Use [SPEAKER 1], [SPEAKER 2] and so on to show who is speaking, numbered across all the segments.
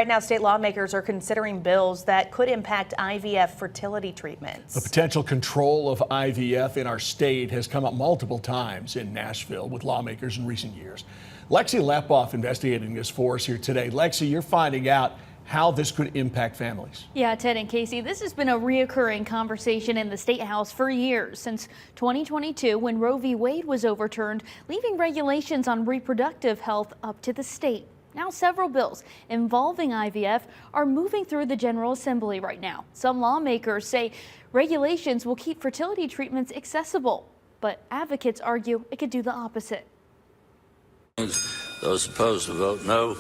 [SPEAKER 1] Right now, state lawmakers are considering bills that could impact IVF fertility treatments.
[SPEAKER 2] The potential control of IVF in our state has come up multiple times in Nashville with lawmakers in recent years. Lexi Lepoff investigating this for us here today. Lexi, you're finding out how this could impact families.
[SPEAKER 3] Yeah, Ted and Casey, this has been a reoccurring conversation in the State House for years, since 2022 when Roe v. Wade was overturned, leaving regulations on reproductive health up to the state. Now several bills involving IVF are moving through the General Assembly right now. Some lawmakers say regulations will keep fertility treatments accessible, but advocates argue it could do the opposite.
[SPEAKER 4] Those opposed to vote no.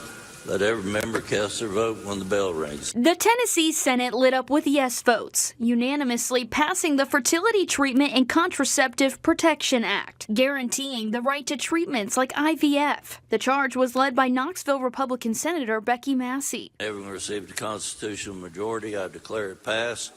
[SPEAKER 4] Let every member cast their vote when the bell rings.
[SPEAKER 3] The Tennessee Senate lit up with yes votes, unanimously passing the Fertility Treatment and Contraceptive Protection Act, guaranteeing the right to treatments like IVF. The charge was led by Knoxville Republican Senator Becky Massey.
[SPEAKER 4] Having received a constitutional majority, I declare it passed.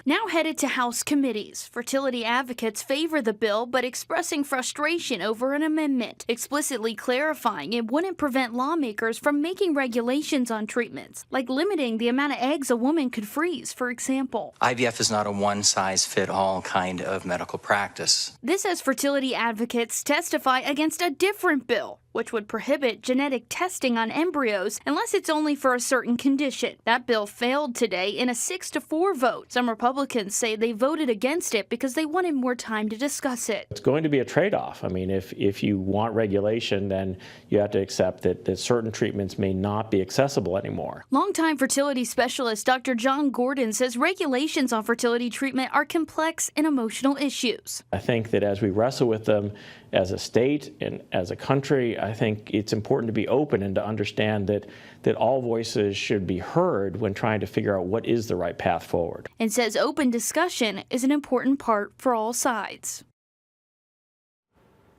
[SPEAKER 3] Now headed to House committees, fertility advocates favor the bill but expressing frustration over an amendment, explicitly clarifying it wouldn't prevent lawmakers from making regulations on treatments, like limiting the amount of eggs a woman could freeze, for example.
[SPEAKER 5] IVF is not a one-size-fit-all kind of medical practice.
[SPEAKER 3] This as fertility advocates testify against a different bill, which would prohibit genetic testing on embryos unless it's only for a certain condition. That bill failed today in a 6-4 vote. Some Republicans say they voted against it because they wanted more time to discuss it.
[SPEAKER 6] It's going to be a trade-off. I mean, if you want regulation, then you have to accept that certain treatments may not be accessible anymore.
[SPEAKER 3] Longtime fertility specialist Dr. John Gordon says regulations on fertility treatment are complex and emotional issues.
[SPEAKER 6] I think that as we wrestle with them as a state and as a country, I think it's important to be open and to understand that all voices should be heard when trying to figure out what is the right path forward.
[SPEAKER 3] And says open discussion is an important part for all sides.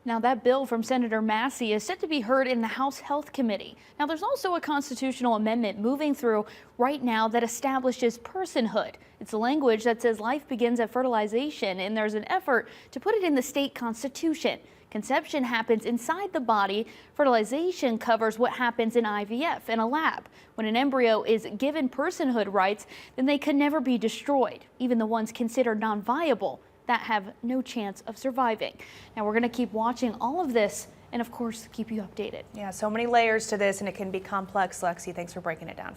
[SPEAKER 3] Now that bill from Senator Massey is set to be heard in the House Health Committee. Now there's also a constitutional amendment moving through right now that establishes personhood. It's a language that says life begins at fertilization, and there's an effort to put it in the state constitution. Conception happens inside the body. Fertilization covers what happens in IVF in a lab. When an embryo is given personhood rights, then they can never be destroyed, even the ones considered non-viable that have no chance of surviving. Now we're going to keep watching all of this and of course keep you updated.
[SPEAKER 1] Yeah, so many layers to this and it can be complex. Lexi, thanks for breaking it down.